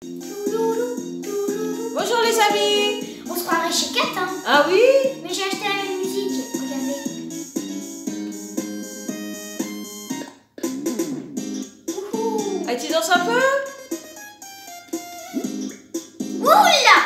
Bonjour les amis. On se croirait chez Kat, hein. Ah oui? Mais j'ai acheté la même musique, regardez. Ah, tu danses un peu? Oula.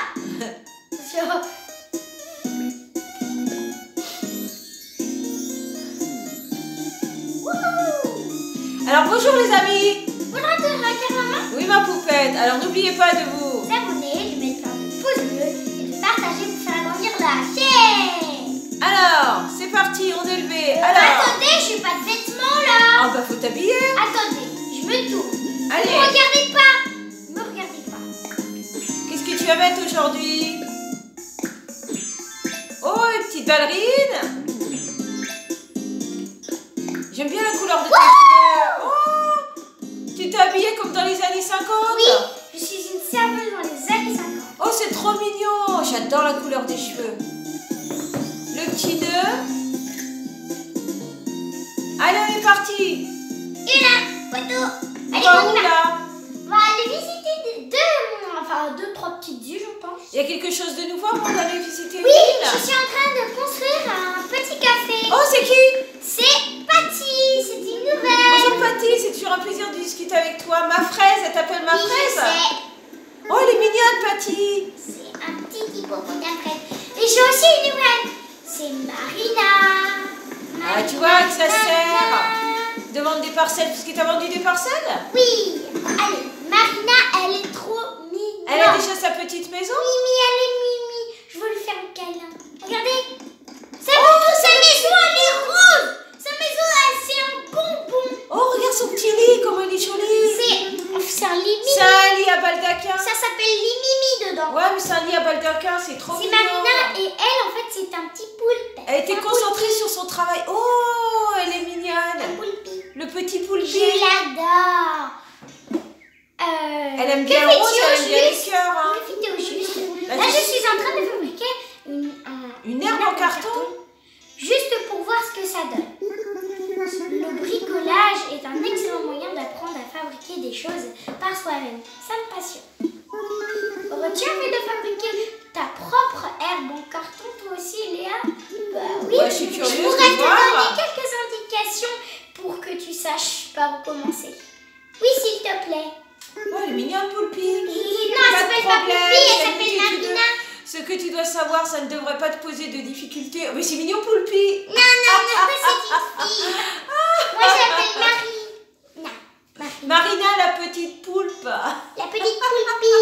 Alors bonjour les amis. Bonjour à tous, maman. Oui ma poupette. Alors n'oubliez pas de vous Abonner, de mettre un pouce bleu et de partager pour faire agrandir la chaîne. Alors, c'est parti, on est levé. Alors. Attendez, j'ai pas de vêtements là. Ah bah faut t'habiller. Attendez, je me tourne. Allez. Ne me regardez pas. Ne me regardez pas. Qu'est-ce que tu vas mettre aujourd'hui? Oh, une petite ballerine. J'aime bien la couleur de tes cheveux. Oh, tu t'es habillée comme dans les années 50? Oui, je suis une serveuse dans les années 50. Oh, c'est trop mignon. J'adore la couleur des cheveux. Le petit nœud. Allez, on est parti. Et là, photo. Allez, On va on où y va. là? On va aller visiter deux, trois petites îles, je pense. Il y a quelque chose de nouveau avant d'aller visiter une Oui, île? je suis en train de construire un petit café. Oh, c'est qui? C'est Patty, c'est une nouvelle. Bonjour Patty, c'est toujours un plaisir de discuter avec toi. Ma fraise, elle t'appelle ma Oui, je fraise? sais. Oh, elle est mignonne Patty. C'est un petit hippopotame fraise. Et j'ai aussi une nouvelle. C'est Marina. Ah, tu vois que ça sert. Demande des parcelles, parce que t'as vendu des parcelles? Oui. Allez, Marina, elle est trop mignonne. Elle a déjà sa petite maison? Mimi, elle est Mimi. Je veux lui faire un câlin. Regardez. Sa maison, elle est rose. Sa maison, c'est un bonbon. Oh, regarde son petit lit, comment il est joli. C'est un lit Mimi. C'est un lit à baldaquin. Ça s'appelle lit Mimi dedans. Ouais, mais c'est un lit à baldaquin, c'est trop C'est mignon. Marina et elle, en fait, c'est un petit poulpe. Elle était concentrée sur son travail. Oh, elle est Un mignonne. poulpi. Le petit poulpi. Je l'adore. Elle aime bien le rose, elle aime bien les cœurs. Hein. Que fais-tu au juste? Bah, Là, je suis en train de fabriquer Une herbe en carton. Juste pour voir ce que ça donne. Le bricolage est un excellent moyen d'apprendre à fabriquer des choses par soi-même. Ça me passionne. Aurais-tu envie de fabriquer ta propre herbe en carton, toi aussi, Léa? Bah oui. Ouais, je suis curieuse Je de pourrais te voir. donner quelques indications pour que tu saches par où commencer. Oui, s'il te plaît. Oh, elle est mignonne, Poulpi. Non, elle s'appelle pas Poulpi, elle s'appelle Marina. Ce que tu dois savoir, ça ne devrait pas te poser de difficultés. Oh, mais c'est mignon, Poulpi. Non, c'est une fille. Moi, je m'appelle Marie. Non, Marie. Marina, la petite poulpe. La petite Poulpi.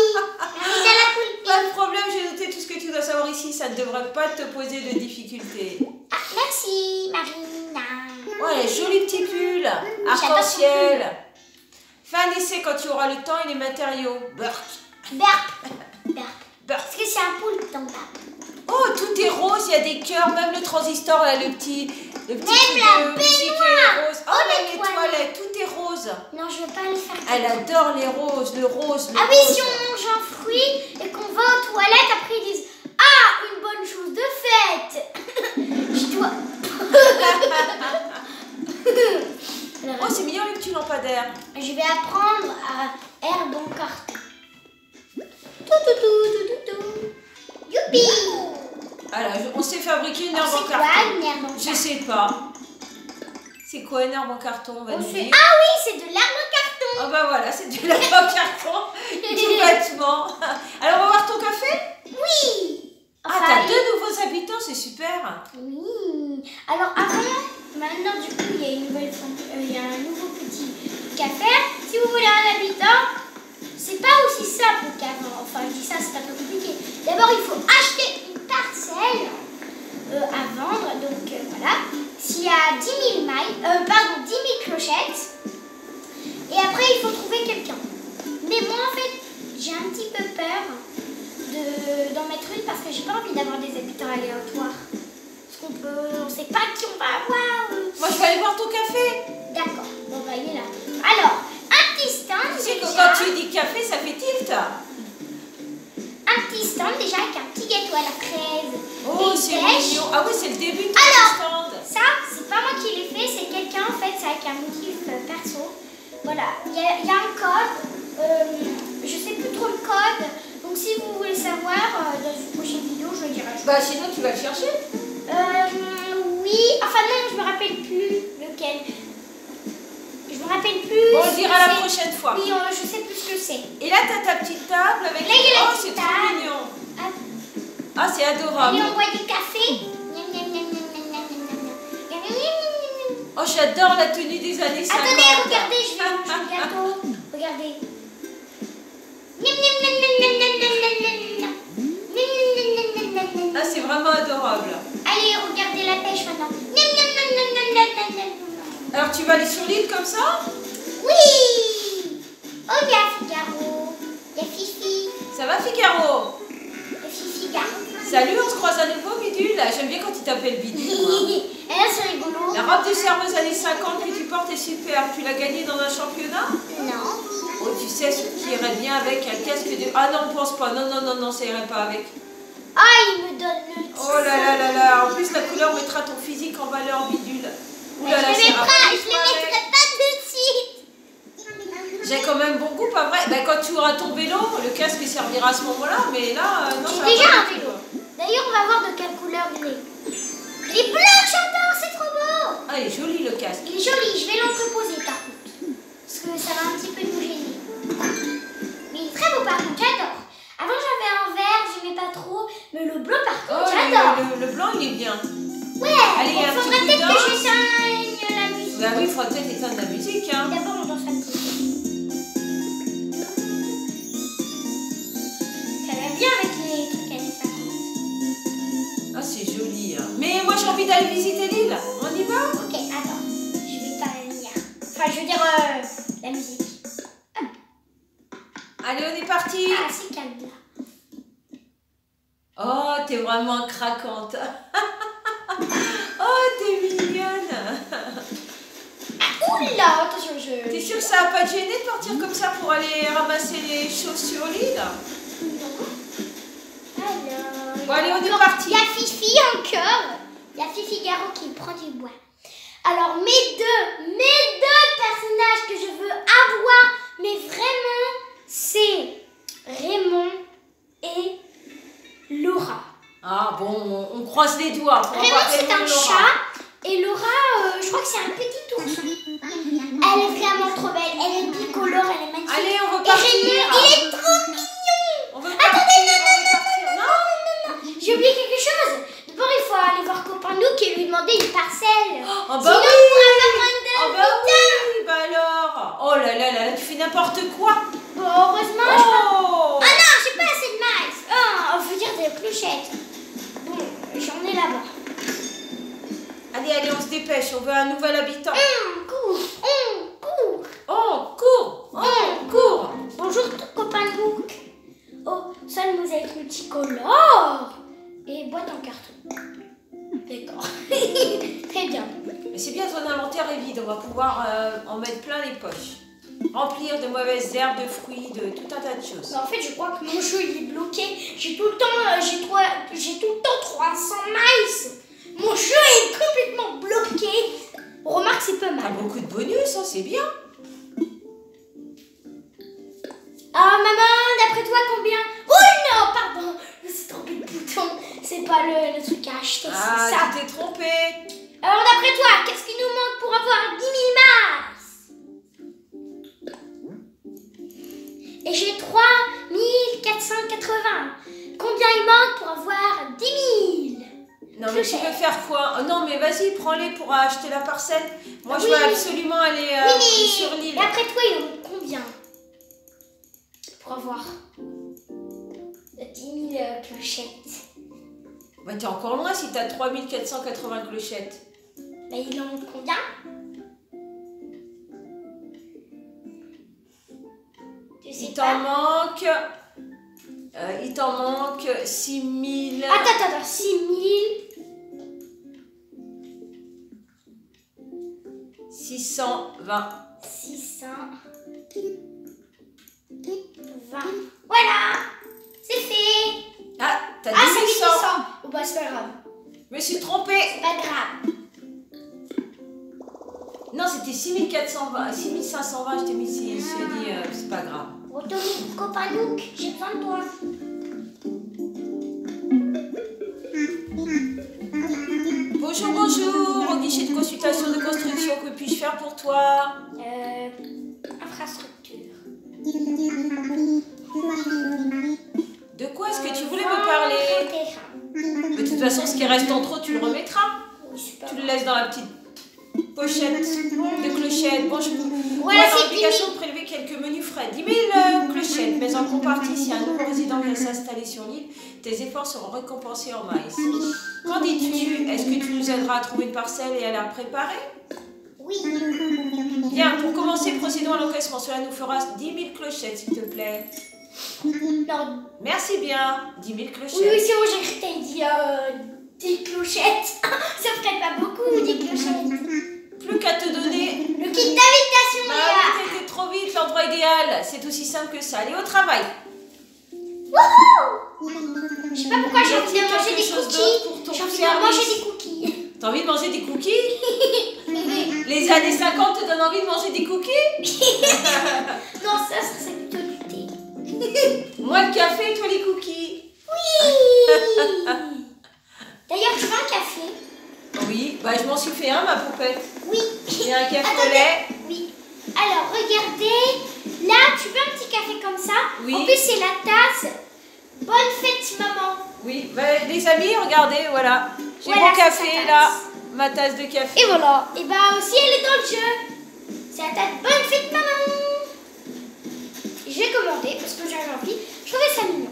Marina, la Poulpi. Pas de problème, j'ai noté tout ce que tu dois savoir ici. Ça ne devrait pas te poser de difficultés. Ah, merci, Marina. Ouais, joli petit pull. J'adore Arc-en-ciel. Fais un essai quand tu auras le temps et les matériaux. Burk. Burp. Burp. Burk. Parce que c'est un poulpe dans ta. Oh, tout est rose, il y a des cœurs, même le transistor, là, le petit Même truc la de musique baignoire. est rose. Oh, Oh, même les les toilettes, tout est rose. Non, je veux pas le faire. Elle adore les roses, le rose, le Ah oui, rose. si on mange un fruit et qu'on va aux toilettes, après ils disent ah, une bonne chose de faite. Je dois. Oh, c'est mignon les petits lampadaires. Je vais apprendre à herbe en carton. Tout. Youpi. Alors, on sait fabriquer une Alors, herbe en c'est quoi carton. une herbe en carton? Je sais pas. C'est quoi une herbe en carton, on va nous dire? Ah oui, c'est de l'herbe en carton. Oh bah voilà, c'est de l'herbe en carton, tout bêtement. Alors, on va voir ton café? Oui. Ah, Enfin, t'as deux nouveaux habitants, c'est super. Oui. Alors maintenant du coup il y a une nouvelle il y a un nouveau petit café. Si vous voulez un habitant, c'est pas aussi simple qu'avant. Enfin je dis ça, c'est un peu compliqué. D'abord il faut acheter une parcelle à vendre. Donc voilà. S'il y a 10 000 mailles, 10 000 clochettes. Et après il faut trouver quelqu'un. Mais moi en fait j'ai un petit peu peur d'en mettre une parce que j'ai pas envie d'avoir des habitants aléatoires. Parce on sait pas qui on va avoir. Moi, je vais aller voir ton café. D'accord, bon bah il est là. Alors, un petit stand Tu sais que déjà. quand tu dis café, ça fait tilt. Un petit stand déjà avec un petit gâteau à la fraise. Oh, et c'est pêche. mignon. Ah oui, c'est le début de ton Alors, stand. Ça, c'est pas moi qui l'ai fait, c'est quelqu'un en fait, c'est avec un motif perso. Voilà, il y a un code. je sais plus trop le code. Donc si vous voulez savoir, dans une prochaine vidéo, je le dirai. Bah sinon tu vas le chercher. Oui, enfin non, je me rappelle plus lequel. Je me rappelle plus. Bon, on le dira la c'est. prochaine fois. Oui, je sais plus ce que c'est. Et là, t'as ta petite table avec... Là, il y a la Oh, petite c'est trop table. mignon. Ah, Ah, c'est adorable. allez, on boit du café. Miam, miam, miam, miam, miam, miam, miam, miam. Miam, miam, miam, miam. Oh, j'adore la tenue des années 50. Attendez, regardez, je vais manger le gâteau. Regardez. Miam, miam, miam, miam, miam, miam, miam, miam, miam, miam. Miam, miam, miam, miam, miam, miam, miam. Ah, c'est vraiment adorable. Allez, regardez la pêche maintenant. Miam, miam, miam, miam, miam, miam, miam, miam. Alors, tu vas aller sur l'île comme ça? Oui. Oh, il y a Figaro. Il y a Fifi. Ça va, Figaro? Il y a Fifi Garo. Salut, on se croise à nouveau, Bidule. J'aime bien quand il t'appelle Bidule. moi. Et là, c'est rigolo. La robe de serveuse années 50 que tu portes est super. Tu l'as gagnée dans un championnat? Non. Oh, tu sais ce qui irait bien avec un casque de... Ah non, pense pas. Non, non, non, non, ça irait pas avec. Ah, il me donne le petit. Oh là là là là. En plus, la couleur mettra ton physique en valeur, Bidule. Ouh Mais là là, je c'est ne rafraîchissant mettrai avec. pas tout de suite. J'ai quand même bon goût, pas vrai? Ben, quand tu auras ton vélo, le casque servira à ce moment-là, mais là, non, ça va J'ai déjà pas un vélo. D'ailleurs, on va voir de quelle couleur il est. Il est bleu, j'adore, c'est trop beau. Ah, il est joli le casque. Il est joli, je vais l'entreposer par contre. Parce que ça va un petit peu nous gêner. Mais il est très beau par contre, j'adore. Avant j'avais un vert, j'aimais pas trop. Mais le bleu par Oh, contre, j'adore. le blanc, il est bien. Ouais, Allez, il un petit faudrait coup de peut-être que danse. j'éteigne la musique. Bah oui, il faudra peut-être éteindre la musique, hein. D'abord, on danse un petit peu. Ça va bien avec les trucs années 50. Ah, c'est joli, hein. Mais moi, j'ai envie d'aller visiter l'île. On y va? Ok, attends, je vais pas la lumière. Enfin, je veux dire la musique. Allez, on est parti. Ah, c'est calme là. Oh, t'es vraiment craquante. Oh, t'es mignonne. Oula, attention, T'es sûre que ça va pas te gêner de partir comme ça pour aller ramasser les choses sur l'île? Non. Alors. Bon, allez, on est encore- parti. Il y a Fifi encore. Il y a Fifi Garo qui prend du bois. Alors, mes deux personnages que je veux avoir, mais vraiment, c'est Raymond et Laura. Ah bon, on croise les doigts. Pour Raymond, avoir c'est Raymond un et Laura. chat. Et Laura, je crois que c'est un petit ours. Elle est vraiment trop belle. Elle est bicolore, elle est magnifique. Allez, on veut Et partir. Raymond, il est trop mignon. On veut partir. Attendez, on veut partir. Non. J'ai oublié quelque chose. D'abord, il faut aller voir Copain Nook et lui demander une parcelle. Oh bah Sinon, oui. on pourra pas prendre Oh de bah putain. oui, bah alors. Oh là là là, tu fais n'importe quoi. Bon, heureusement, je peux... Oh. Ah non, j'ai pas assez de maïs. Oh, je veux dire des clochettes. Bon, j'en ai là-bas. Allez, allez, on se dépêche. On veut un nouvel habitant. Cours, cours. Oh, cours. Oh, cours. Bonjour, Copain Nook. Oh, seule mosaïque multicolore et boîte en carton. D'accord. Très bien. Mais c'est bien, ton inventaire est vide. On va pouvoir en mettre plein les poches. Remplir de mauvaises herbes, de fruits, de tout un tas de choses. Mais en fait, je crois que mon jeu il est bloqué. J'ai tout le temps 300 maïs. Mon jeu est complètement bloqué. Remarque, c'est pas T'as mal. beaucoup de bonus, hein, c'est bien. Ah, maman, d'après toi, combien? Oh non, pardon. Je me suis trompée de bouton. C'est pas le truc à acheter, Ah, c'est ça. tu t'es trompé. Alors, d'après toi, qu'est-ce qu'il nous manque pour avoir 10 000 maïs? Et j'ai 3 480. Combien il manque pour avoir 10 000? Non, mais tu veux faire quoi? Oh, non, mais vas-y, prends-les pour acheter la parcelle. Moi, je Oui. veux absolument aller sur l'île. Et après toi, il en manque combien? Pour avoir 10 000 clochettes. Bah, t'es encore loin si t'as 3480 clochettes. Bah, il en manque combien? Je sais Il pas. t'en manque... il t'en manque 6000... Attends, 6 620. 620. Voilà! C'est fait! Ah, t'as Ah, dit ça fait 800. 600. Bon, bah, c'est pas grave. Je me suis trompée. C'est pas grave. Non, c'était 6420. 6520, je t'ai mis, c'est pas grave. Bon, Tommy, copain Nook, j'ai besoin de toi. Bonjour, bonjour. Au guichet de consultation de construction, que puis-je faire pour toi? Infrastructure. De quoi est-ce que tu voulais me parler? De toute façon, ce qui reste en trop, tu le remettras. Oui, super. Tu le laisses dans la petite pochette de clochettes. Bon, je vous Voilà, vois dans c'est l'obligation de prélever quelques menus frais. 10 000 clochettes, mais en compartie, si un nouveau résident vient s'installer sur l'île, tes efforts seront récompensés en maïs. Qu'en dis-tu? Est-ce que tu nous aideras à trouver une parcelle et à la préparer? Oui. Bien, pour commencer, procédons à l'encaissement. Cela nous fera 10 000 clochettes, s'il te plaît. Non. Merci bien. 10 000 Oui, clochettes. c'est bon, j'ai cru que t'avais dit des clochettes. Ça ferait pas beaucoup, des clochettes. Plus qu'à te donner. Le kit d'invitation, Bah, Léa. t'étais trop vite, l'endroit idéal. C'est aussi simple que ça. Allez au travail. Wouhou! Je sais pas pourquoi j'ai envie de manger Quelque des chose cookies. d'autre pour ton J'ai envie de service? manger des cookies. T'as envie de manger des cookies? Les années 50 te donnent envie de manger des cookies? Non, ça serait plutôt du thé. Moi le café, toi les cookies. Oui. D'ailleurs, tu veux un café? Oui, bah je m'en suis fait un, ma poupette. Oui. J'ai un café au Attendez. lait. Oui. Alors, regardez. Là, tu veux un petit café comme ça? Oui. En plus, c'est la tasse. Bonne fête, maman. Oui, bah, les amis, regardez, voilà. J'ai Voilà, mon c'est café sa tasse. là, ma tasse de café. Et voilà. Et bah aussi, elle est dans le jeu. C'est la tasse Bonne fête, maman. J'ai commandé parce que j'avais envie. Je trouvais ça mignon.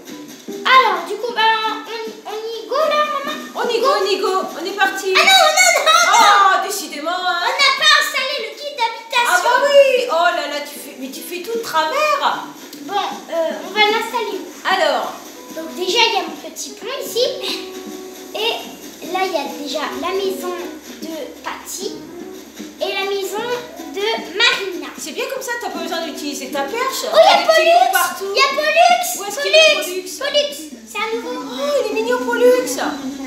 Alors, du coup, bah, on y go là, maman? On y go, on y go, on est parti. Ah non, non, non, non. Oh, décidément. Hein. On n'a pas installé le kit Ah d'habitation. bah oui. Oh là là, mais tu fais tout de travers. Bon, on va l'installer. Alors, Donc déjà, il y a mon petit pont ici. Et là, il y a déjà la maison de Patty et la maison de Marina. c'est bien comme ça, t'as pas besoin d'utiliser ta perche. Oh, il y T'as a des petits Pollux. trous partout. Il y a Pollux. Où est-ce qu'il est, Pollux? Pollux. C'est un nouveau. Oh, il est mignon, Pollux.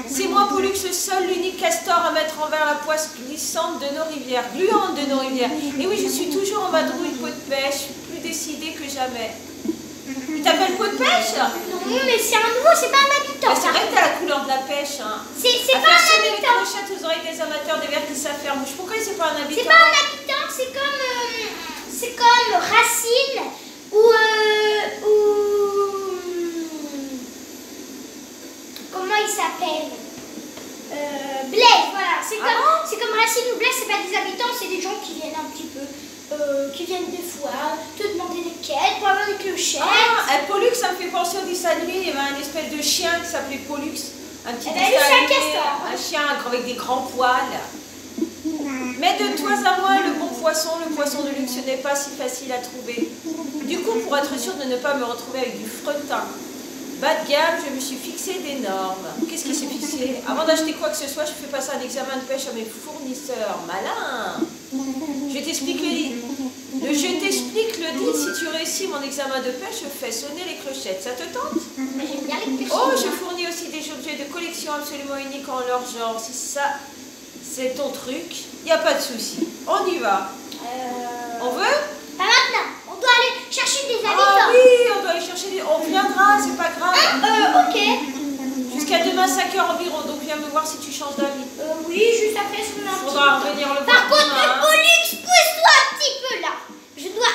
C'est moi, Pollux, le seul, l'unique castor à mettre envers la poisse glissante de nos rivières, gluante de nos rivières. Et oui, je suis toujours en vadrouille peau de pêche, plus décidée que jamais. Il t'appelle peau de pêche? Non, mais c'est un nouveau, c'est pas un habitant. Bah, c'est vrai que t'as la couleur de la pêche. Hein. C'est À pas faire un sonner les habitant. clochettes aux oreilles des amateurs des vers qui savent faire mouche. Pourquoi c'est pas un habitant? C'est pas un habitant, c'est comme Racine ou comment il s'appelle? Blaise, voilà. C'est comme Racine ou Blaise, c'est pas des habitants, c'est des gens qui viennent un petit peu, qui viennent des fois te demander des quêtes pour avoir des clochettes. Ah, Pollux, ça me fait penser au dessin animé. Il y avait un espèce de chien qui s'appelait Pollux. Un petit Eh ben, dessin lui, c'est un animé, castor. un chien avec des grands poils. Mais de toi à moi, le bon poisson, le poisson de luxe n'est pas si facile à trouver. Du coup, pour être sûr de ne pas me retrouver avec du fretin bas de gamme, je me suis fixé des normes. Qu'est-ce qui s'est fixé? Avant d'acheter quoi que ce soit, je fais passer un examen de pêche à mes fournisseurs. Malin! Je t'explique le deal. Je t'explique le deal. Si tu réussis mon examen de pêche, je fais sonner les clochettes. Ça te tente? Mais j'aime bien les pêches. Oh, je fournis aussi des objets de collection absolument uniques en leur genre. Si ça, c'est ton truc, il n'y a pas de souci. On y va. On veut? Pas maintenant. On doit aller chercher des Ah habitants. oui, on doit aller chercher des... On viendra, c'est pas grave. Ok. Jusqu'à demain 5h environ, donc viens me voir si tu changes d'avis. Oui, juste après sur un petit Faudra peu. revenir le Par voir contre, demain, hein. Pollux, pousse-toi un petit peu là. Je dois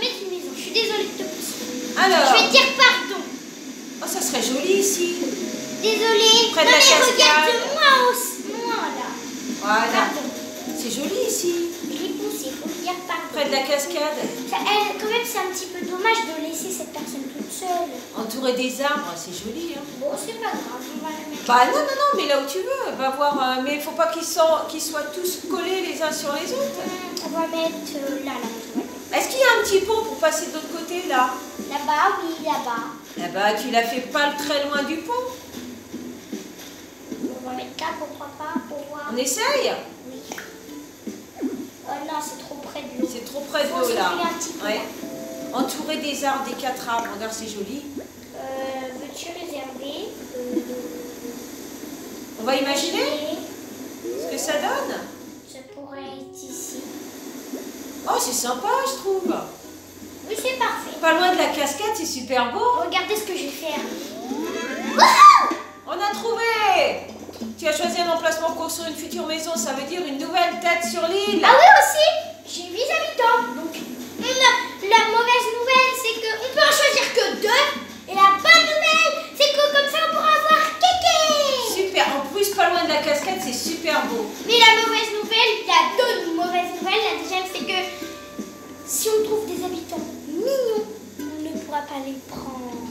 mettre une maison. Je suis désolée de te pousser. Alors, Je vais te dire pardon. oh, ça serait joli ici. Désolée. Près de non la mais cascade. regarde-moi moi là. Voilà. Pardon. C'est joli ici. Je l'ai poussé, faut me dire pardon. Près de la cascade. Quand même, c'est un petit peu dommage de laisser cette personne toute seule. Entouré des arbres, c'est joli. Hein. Bon, c'est pas grave, on va la mettre. Bah non, non, non, mais là où tu veux. Va voir. Mais il faut pas qu'ils soient tous collés les uns sur les autres. On va mettre là. Est-ce qu'il y a un petit pont pour passer de l'autre côté là? Là-bas, oui, là-bas. Là-bas, tu l'as fait pas très loin du pont. On va mettre là, pourquoi pas, pour voir. On essaye? Oui. Oh non, c'est trop près de l'eau. C'est trop près de Faut l'eau là. s'élever un petit peu, Ouais. là. Entouré des arbres, des 4 arbres. Regarde, c'est joli. Veux-tu réserver On va imaginer ce que ça donne. Ça pourrait être ici. Oh, c'est sympa, je trouve. Oui, c'est parfait. Pas loin de la cascade, c'est super beau. Regardez ce que je vais faire. On a trouvé. Tu as choisi un emplacement pour construire une future maison, ça veut dire une nouvelle tête sur l'île. Ah oui, aussi, j'ai 8 habitants. Donc, la mauvaise nouvelle, c'est qu'on peut en choisir que 2. Et la bonne nouvelle, c'est que comme ça, on pourra avoir Kéké. Super, en plus, pas loin de la cascade, c'est super beau. Mais la mauvaise nouvelle, il y a 2 mauvaises nouvelles. La deuxième, c'est que si on trouve des habitants mignons, on ne pourra pas les prendre.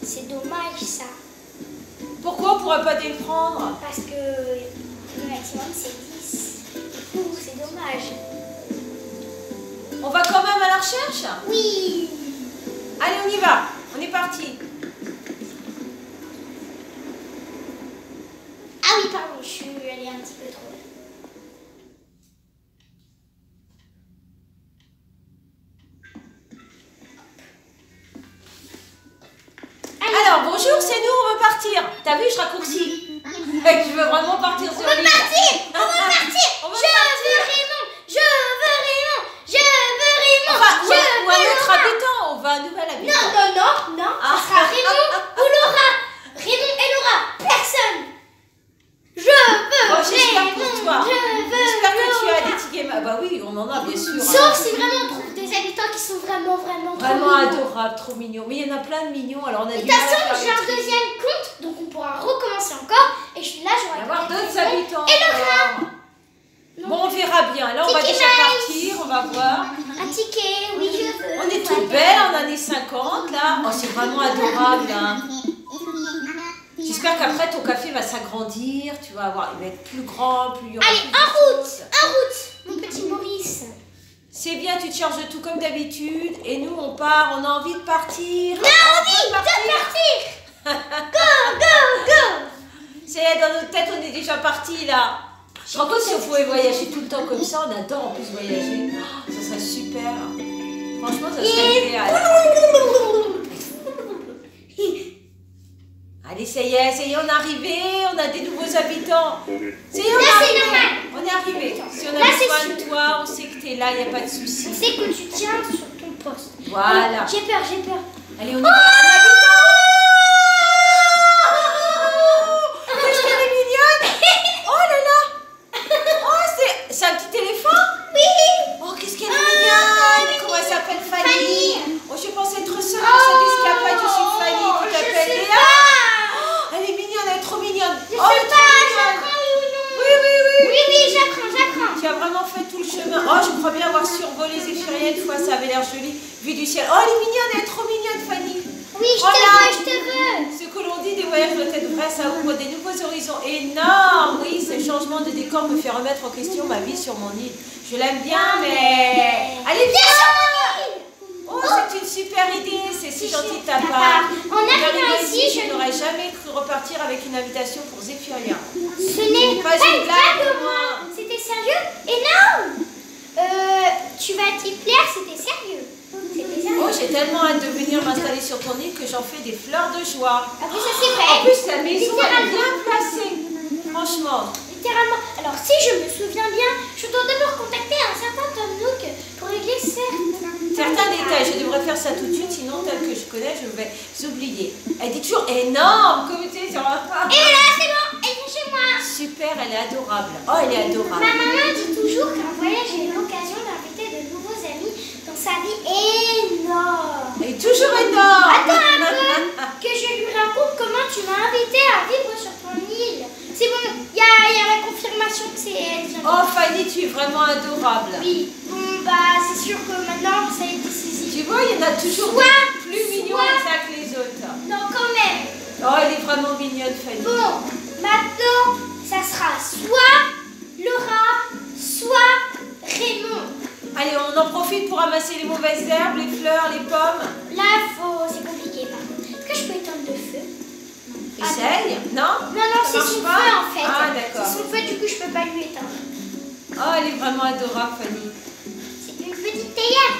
C'est dommage, ça. Pourquoi on ne pourra pas les prendre? Parce que le maximum, c'est 10. Ouh, c'est dommage. On va quand même à la recherche? Oui. Allez, on y va. On est parti. Ah oui, pardon, je suis allée un petit peu trop loin. Alors, bonjour, c'est nous, on veut partir. T'as vu, je raccourcis. Je veux vraiment partir sur l'île. On veut partir. On veut partir. Je veux Raymond. Enfin, ou un autre habitant, on veut un nouvel habitant. Non, ça sera Raymond ou Laura. Raymond et Laura, personne. Je veux Bon, j'espère Raymond, pour toi. je veux J'espère que tu as Laura. des tickets. Bah oui, on en a bien sûr. Sauf si vraiment on trouve des habitants qui sont vraiment trop Vraiment mignons. adorable, trop mignon. Mais il y en a plein de mignons, alors on a De du toute mal à façon, faire j'ai les un tri. deuxième compte, donc on pourra recommencer encore. Et je suis là, Il j'aurai va y avoir peut-être d'autres Raymond habitants. et Laura. encore. Bon, on verra bien. Là, on va Tiki déjà Mice. partir, on va voir. Un ticket, oui, je veux. On est toutes belles en années 50, là. Oh, c'est vraiment adorable, hein. J'espère qu'après, ton café va s'agrandir. Tu vas avoir, il va être plus grand, plus... il y aura Allez, plus de en route, choses. mon petit Maurice. C'est bien, tu te charges de tout comme d'habitude. Et nous, on part, on a envie de partir. On a envie de partir. Go. C'est dans notre tête, on est déjà partis, là. Je me rends compte si on pouvait voyager tout le temps comme ça, on adore en plus voyager. Oh, ça serait super. Franchement, ça serait idéal. Allez, ça y est, on est arrivé, on a des nouveaux habitants. Ça y est, on est Là, c'est arrivé. normal. On est arrivé. Si on a Là, c'est besoin de sûr. toi, on sait que tu es là, il n'y a pas de souci. On sait que tu tiens sur ton poste. Voilà. J'ai peur. Allez, on y va. Un habitant. Qu'est-ce qu'elle est mignonne. Oh là là. Oh, c'est un petit éléphant. Oui. Oh, qu'est-ce qu'elle est mignonne. Comment elle s'appelle, Fanny. Oh, je pensais être seule dans cette escapade. Je suis Fanny, tu t'appelles Léa. Oh, elle est mignonne, elle est trop mignonne. Je Oh, sais elle est trop pas, mignonne. j'apprends oui ou non. Oui. Oui, j'apprends. Tu as vraiment fait tout le chemin. Oh, je crois bien avoir survolé Zéphyria une fois, ça avait l'air joli, vu du ciel. Oh, elle est mignonne, elle est trop mignonne, Fanny. Oui, je Voilà. te veux. Ce que l'on dit des voyages doit être vrai, ça ouvre des nouveaux horizons énormes. Oui, ce changement de décor me fait remettre en question ma vie sur mon île. Je l'aime bien, mais... Allez, viens. Oh, c'est une super idée, c'est si gentil de ta part. En arrivant ici, je n'aurais jamais cru repartir avec une invitation pour Zéphyria. Ce n'est pas une blague pour moi. C'était sérieux? Et non. Tu vas t'y plaire, c'était sérieux. Oh, j'ai tellement hâte de venir m'installer sur ton île que j'en fais des fleurs de joie. Ah oui, ça c'est vrai. En plus, la maison est bien placée. Franchement. Littéralement. Alors, si je me souviens bien, je dois d'abord contacter un certain Tom Nook pour régler Certains détails, je devrais faire ça tout de suite, sinon, tel que je connais, je vais oublier. Elle dit toujours énorme, comme tu es sur la femme. Et voilà, c'est bon, elle vient chez moi. Super, elle est adorable. Oh, elle est adorable. Ma maman dit toujours qu'un voyage est l'occasion d'inviter de nouveaux amis dans sa vie énorme. Elle est toujours énorme. Attends un peu, que je lui raconte comment tu m'as invité à vivre sur ton île. C'est bon, il y a la confirmation que c'est elle. Oh, Fanny, tu es vraiment adorable. Oui, bon, bah, c'est sûr que maintenant, ça est décisif. Tu vois, il y en a toujours Soit- plus mignons soit- les uns que les autres. Non, quand même. Oh, elle est vraiment mignonne, Fanny. Bon, maintenant, ça sera soit Laura, soit Raymond. Allez, on en profite pour ramasser les mauvaises herbes, les fleurs, les pommes. Là, c'est compliqué, par contre. Est-ce que je peux éteindre le feu? Essaye, non? Non, Ça c'est marche son pas feu, en fait. Ah, d'accord. C'est son feu, du coup, je peux pas lui éteindre. Oh, elle est vraiment adorable, Fanny. C'est une petite théière,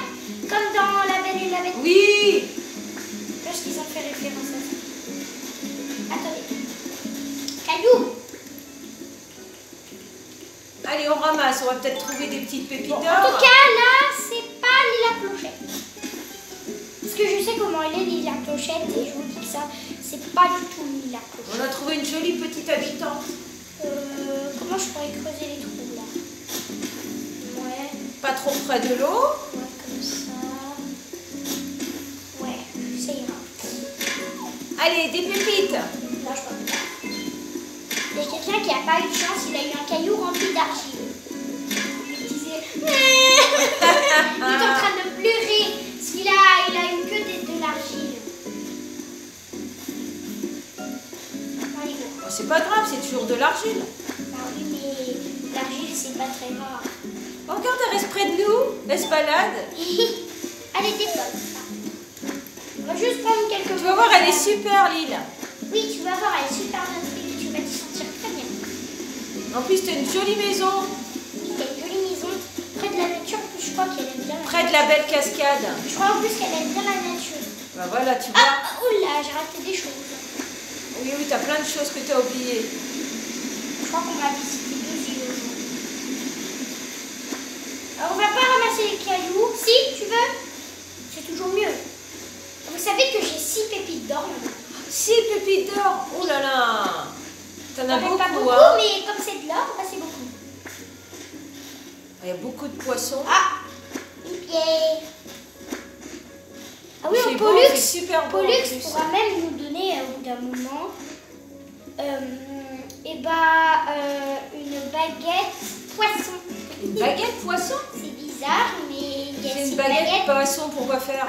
comme dans La Belle et la Bête. Oui. Parce qu'ils ont fait référence à ça. Attendez. Caillou. Allez, on ramasse. On va peut-être trouver des petites pépites En d'or. tout cas, là, c'est pas ni la clochette. que je sais comment elle est, Lily la clochette, et je vous dis que ça, c'est pas du tout Lily la clochette. On a trouvé une jolie petite habitante. Comment je pourrais creuser les trous là? Ouais. Pas trop près de l'eau. Ouais, comme ça. Ouais, ça ira. Allez, des pépites. Là, je vois pas. Il y a quelqu'un qui a pas eu de chance, il a eu un caillou rempli d'argile. Il disait. Il est en train de pleurer. Parce qu'il a eu que de l'argile. Allez, go. Oh, c'est pas grave, c'est toujours de l'argile. Ah oui, mais l'argile, c'est pas très rare. Oh, regarde, elle reste près de nous. Elle se balade. Allez, dépote. On va juste prendre quelques. Tu vas voir, elle est super, Lille. Oui, tu vas voir, elle est super bien faite. Tu vas t'y sentir très bien. En plus, t'as une jolie maison. Oui, t'as une jolie maison près de la nature. En plus, je crois qu'elle aime bien. Près de la belle cascade. Je crois en plus qu'elle aime bien la nature. Bah voilà, tu vois. Ah, oula, j'ai raté des choses. Oui, oui, t'as plein de choses que t'as oubliées. Je crois qu'on va visiter 2 îles aujourd'hui. Alors, on va pas ramasser les cailloux. Si, tu veux? C'est toujours mieux. Vous savez que j'ai 6 pépites d'or maintenant. 6 pépites d'or. Oh là là. T'en as Pas beaucoup, beaucoup, hein. mais comme c'est de l'or, bah, c'est beaucoup. Il y a beaucoup de poissons. Ah, une pierre. Ah oui, C'est au beau, Pollux, c'est super beau en Pollux plus. pourra même nous donner au bout d'un moment une baguette poisson. Une baguette poisson. C'est bizarre, mais il y a C'est ces une baguette baguettes. poisson, pourquoi faire?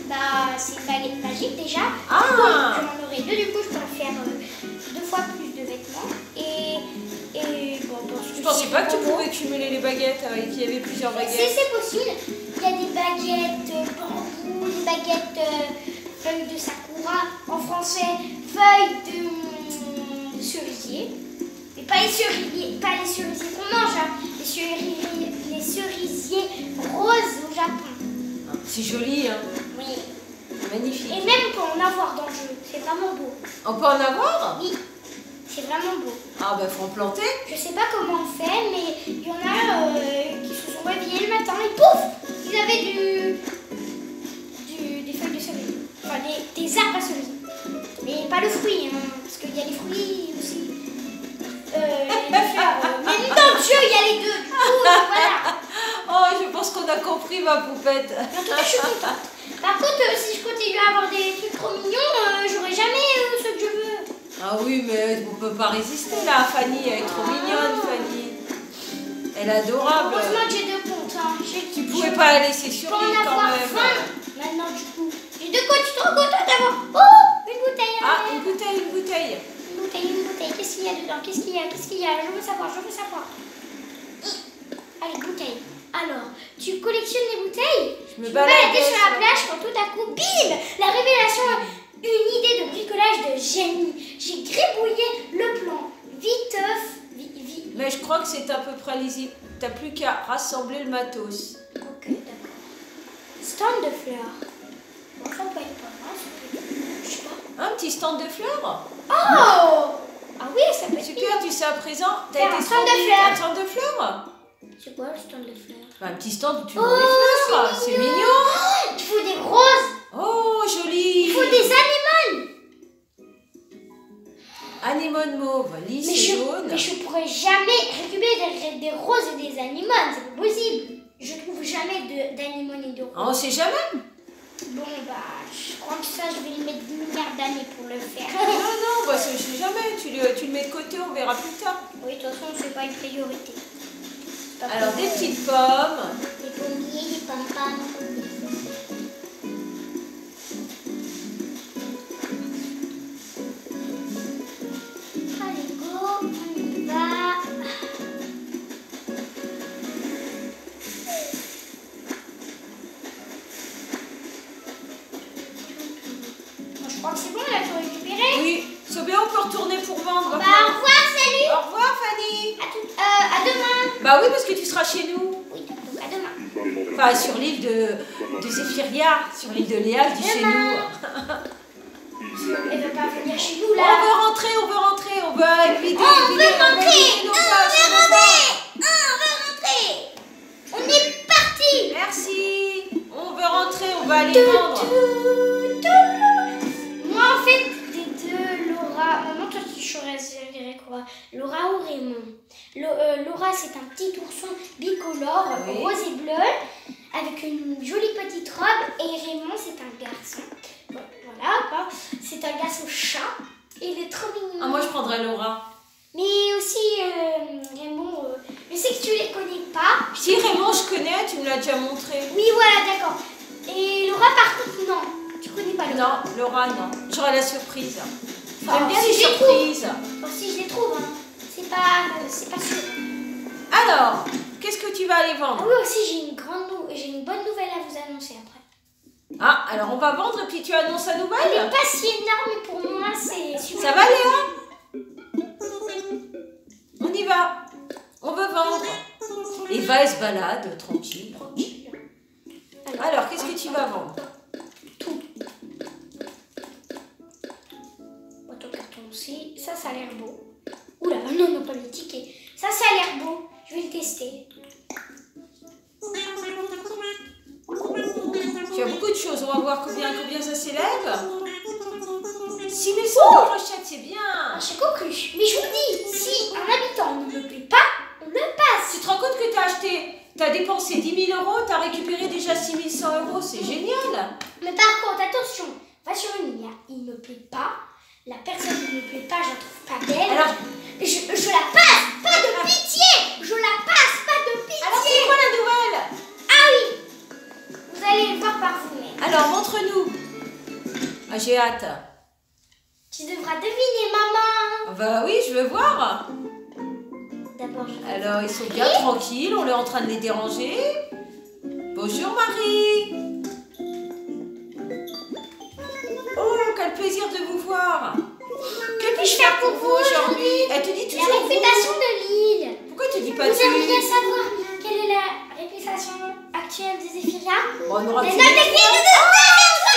Bah, c'est une baguette magique déjà. Ah. Du coup, je m'en aurai 2, du coup je pourrais faire 2 fois plus de vêtements. Et bon, parce que Je pensais c'est pas que tu trop beau. pouvais cumuler les baguettes et qu'il y avait plusieurs Si, baguettes. c'est possible. Il y a des baguettes bambou, des baguettes feuilles de sakura, en français, feuilles de cerisier. Mais pas les cerisiers qu'on mange, hein. Les cerisiers roses au Japon. C'est joli, hein. Oui. Magnifique. Et même on peut en avoir dans le jeu. C'est vraiment beau. On peut en avoir? Oui. C'est vraiment beau. Ah bah faut en planter. Je sais pas comment on fait, mais il y en a qui se sont réveillés le matin et pouf, ils avaient des feuilles de cerisier. Enfin, des arbres à cerisier. Mais pas le fruit, hein, parce qu'il y a les fruits aussi. Les fleurs. Mais dans le jeu, il y a les deux. Du coup, voilà. Oh, je pense qu'on a compris, ma poupette. En tout cas, je suis contente. Par contre, si je continue à avoir des trucs trop mignons, j'aurai jamais ce que je veux. Ah oui, mais on peut pas résister là, Fanny. Elle est trop mignonne, Fanny. Elle est adorable. Heureusement que j'ai 2 comptes. Hein. Tu pouvais pas la laisser Je sur peux en l'île quand avoir même. 20 maintenant du coup. J'ai 2 comptes, je suis trop contente d'avoir. Oh, une bouteille. Ah, une bouteille, une bouteille. Une bouteille. Qu'est-ce qu'il y a dedans? Qu'est-ce qu'il y a? Je veux savoir. Allez, bouteille. Alors, tu collectionnes les bouteilles? Je me Tu peux balader sur la sur- plage quand tout à coup, bim! La révélation, une idée de bricolage de génie. J'ai gribouillé le plan. Vite. Mais je crois que c'est à peu près lisible. T'as plus qu'à rassembler le matos. Ok, d'accord. Stand de fleurs. Bon, ça peut être pas mal, ça peut être... Je sais pas. Un petit stand de fleurs. Oh! Ah oui, ça peut être Super, tu sais à présent, Faire t'as un été stand de trop vite. fleurs. Un stand de fleurs. C'est quoi le stand de fleurs? Bah, un petit stand où tu vends Oh, des fleurs. c'est C'est mignon. mignon. Oh, il faut des roses. Oh, joli. Il faut des anémones. Anémone mauve, lisse et jaune. Mais je pourrais jamais récupérer des roses et des anémones. C'est pas possible. Je trouve jamais d'anémones et de roses. On sait jamais. Bon, bah, je crois que ça, je vais y mettre 10 milliards d'années pour le faire. Non, bah, je sais jamais. Tu le mets de côté, on verra plus tard. Oui, de toute façon, c'est pas une priorité. C'est pas Alors, comme, des petites pommes. des pommiers, des pam-pam. Allez, go, on y va. Bon, je crois que c'est bon, on a tout récupéré. Oui, c'est bien, on peut retourner pour vendre. Bah, au revoir, salut. Au revoir, Fanny. À demain. Bah oui, parce que tu seras chez nous. Oui, donc à demain. Enfin, sur l'île de Zéphyria, sur l'île de Léa, je dis chez nous. Elle va pas venir chez nous, On là. veut rentrer, on veut rentrer, on veut vider, On vider, veut rentrer. nos On places, veut nos rentrer. On veut rentrer. On est parti. Merci. On veut rentrer, on va aller vendre. Laura ou Raymond. Laura, c'est un petit ourson bicolore, Oui. rose et bleu, avec une jolie petite robe. Et Raymond, c'est un garçon. Voilà, c'est un garçon chat. Il est trop mignon. Ah, moi, je prendrais Laura. Mais aussi, Raymond, je sais que tu les connais pas. Si Raymond, je connais, tu me l'as déjà montré. Oui, voilà, d'accord. Et Laura, par contre, non. Tu connais pas Laura. Non, Laura, non. J'aurai la surprise. Enfin, J'aime bien si les je les surprises. Bon, si je les trouve, hein. C'est pas sûr. Alors, qu'est-ce que tu vas aller Ah vendre? oui, aussi, j'ai une bonne nouvelle à vous annoncer après. Ah, alors on va vendre et puis tu annonces la Elle nouvelle? n'est pas si énorme, mais pour moi, c'est super. Ça va, Léa? On y va. On veut vendre. Eva, elle se balade, tranquille. Tranquille. Alors, qu'est-ce que tu vas vendre? Tout. Boîte au carton aussi. Ça a l'air beau. Oula, non, pas les tickets. Ça a l'air beau. Je vais le tester. Tu as beaucoup de choses. On va voir combien ça s'élève. 6100 clochettes, c'est bien. J'ai conclu. Mais je vous dis, si un habitant ne me plaît pas, on le passe. Tu te rends compte que tu as dépensé 10 000 euros, tu as récupéré déjà 6100 euros. C'est génial. Mais par contre, attention, va sur une ligne. Il ne me plaît pas. La personne ne me plaît pas, je la trouve pas belle. Alors, je la passe. Pas de pitié. Je la passe. Pas de pitié. alors c'est quoi la nouvelle? Ah oui. Vous allez le voir par vous-même. Alors, montre-nous. Ah, j'ai hâte. Tu devras deviner, maman. Ah bah oui, je veux voir. D'abord, je vais... Alors, ils sont bien tranquilles, on est en train de les déranger. Bonjour Marie. Oh, quel plaisir de vous voir. Que puis-je faire pour vous aujourd'hui? Elle te dit La toujours réputation de l'île. Pourquoi tu dis pas Vous tu? aimeriez savoir quelle est la réputation actuelle des Zéphyria? Bon, on aura Les plus notes d'étoiles. écrites de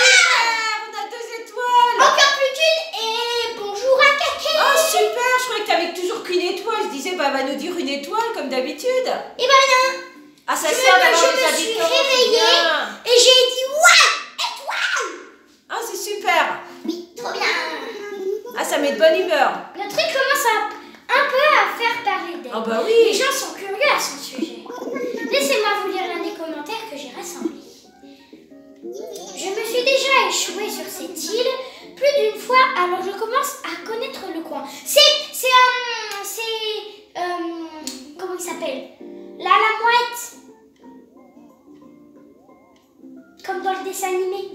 2 étoiles. On a 2 étoiles. Encore plus qu'une et bonjour à Kaki. Oh super, je croyais que t'avais toujours qu'une étoile. Je disais, bah elle va nous dire une étoile comme d'habitude. Et ben non. Ah, ça Je sert me d'avoir des suis habitants. c'est réveillée bien. et j'ai dit ouais, étoile. Ah, c'est super. Oui, trop bien. Ah, ça met de bonne humeur. Le truc commence un peu à faire parler d'elle. Ah bah Les oui. gens sont curieux à son sujet. Laissez-moi vous lire l'un des commentaires que j'ai rassemblés. Je me suis déjà échouée sur cette île plus d'une fois, alors je commence à connaître le coin. Comment il s'appelle? La mouette. Comme dans le dessin animé.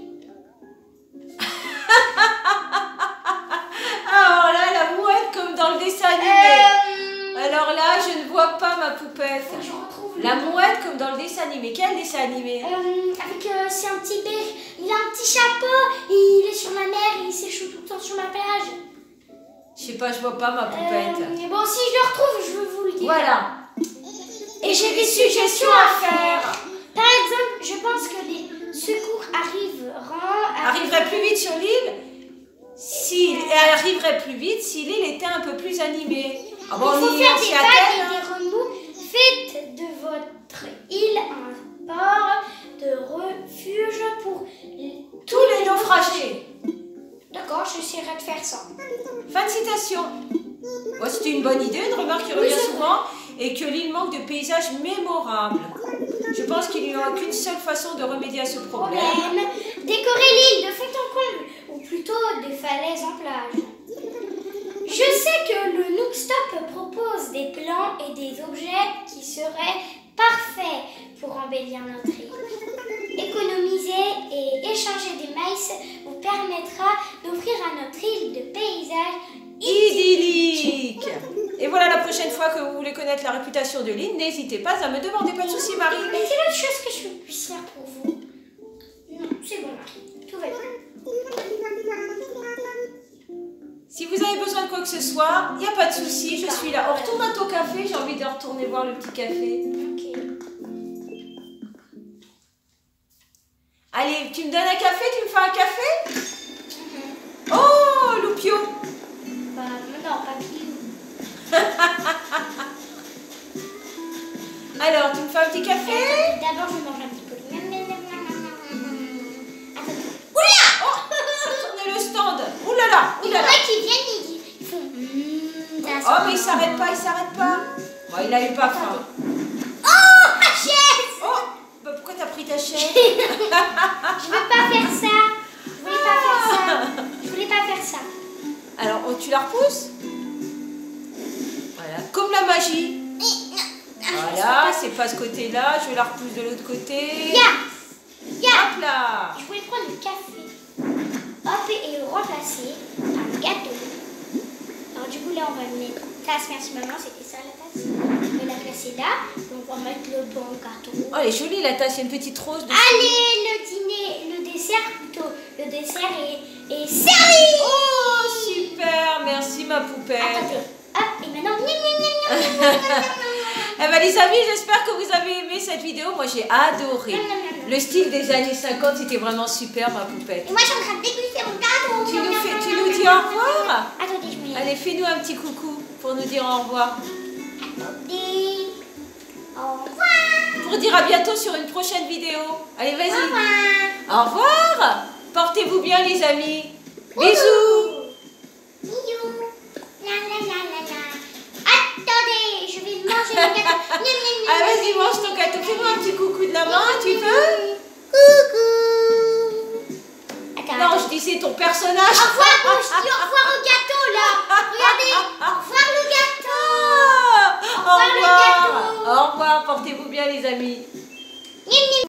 Alors là, la mouette comme dans le dessin animé. Alors là, je ne vois pas ma poupette. Je retrouve La mouette comme dans le dessin animé. Quel dessin animé? c'est un petit bec, il a un petit chapeau, il est sur la mer, il s'échoue tout le temps sur la plage. Je sais pas, je vois pas ma poupette. Mais bon, si je le retrouve, je vais vous le dire. Voilà. Et j'ai des suggestions à faire. Par exemple, je pense que les secours Arriverait plus vite sur l'île si elle arriverait plus vite si l'île était un peu plus animée. Ah bon, Il faut on y faire est, des c'est vagues Athènes, et hein. des remous. Faites de votre île un port de refuge pour Tous les naufragés. D'accord, j'essaierai de faire ça. Fin de citation. Bon, c'était une bonne idée, une remarque qui revient souvent, et que l'île manque de paysages mémorables. Je pense qu'il n'y aura qu'une seule façon de remédier à ce problème. Décorer l'île de fond en comble, ou plutôt des falaises en plage. Je sais que le Nookstop propose des plans et des objets qui seraient parfaits pour embellir notre île. Économiser et échanger des maïs vous permettra d'offrir à notre île de paysages Idyllique. Et voilà, la prochaine fois que vous voulez connaître la réputation de l'île, n'hésitez pas à me demander, pas de soucis Marie. Mais quelle autre chose que je puisse faire pour vous? Non, c'est bon, tout va bien. Si vous avez besoin de quoi que ce soit, il n'y a pas de souci, je suis là. On retourne à ton café, j'ai envie de retourner voir le petit café. Ok. Allez, tu me donnes un café, tu me fais un café? Oh, Loupio. Bah, non, pas Pilou. Alors, tu me fais un petit café? D'abord, je mange un petit peu. Oula! Oh, tournez le stand. Oulala, Il y en oulala. a qui viennent, ils font ça Oh, mais il s'arrête pas, il s'arrête pas. Bon, il n'avait pas faim. Oh, ma chaise. Oh, bah pourquoi t'as pris ta chaise? Je veux pas faire ça. Je voulais pas faire ça. Je voulais pas faire ça. Alors, oh, tu la repousses? Voilà, comme la magie. Voilà, c'est pas ce côté-là, je la repousse de l'autre côté. Hop là. Je voulais prendre le café. Hop, et le remplacer par le gâteau. Alors du coup, là, on va le mettre. Tasse, merci maman, c'était ça la tasse. On va la placer là. Donc on va mettre le bon gâteau. Oh, elle est jolie la tasse, il y a une petite rose dessus. Allez, le dîner, le dessert plutôt. Le dessert est servi. Oh, super, merci ma poupette. Attendez, hop, et maintenant, gna, gna, gna, gna, gna, gna, gna. Eh ben, les amis, j'espère que vous avez aimé cette vidéo. Moi, j'ai adoré. Le style des années 50, c'était vraiment super, ma poupette. Et moi, je suis en train de déguster mon gâteau. Tu nous dis au revoir? Attendez, je me. Allez, fais-nous un petit coucou pour nous dire au revoir. Attendez. Au revoir. Pour dire à bientôt sur une prochaine vidéo. Allez, Au vas-y. revoir. Au revoir. Portez-vous bien, les amis. Bisous. Bisous. La la la la la. Attendez, je vais manger le gâteau. Ah, vas-y, mange ton gâteau. Fais-moi un petit coucou de la main, tu veux? Coucou. Attends, Non, attends. je disais ton personnage. Au revoir, bon, je dis au revoir au gâteau là. Regardez, au revoir le gâteau. Au revoir, le revoir. gâteau. Au revoir. Portez-vous bien, les amis.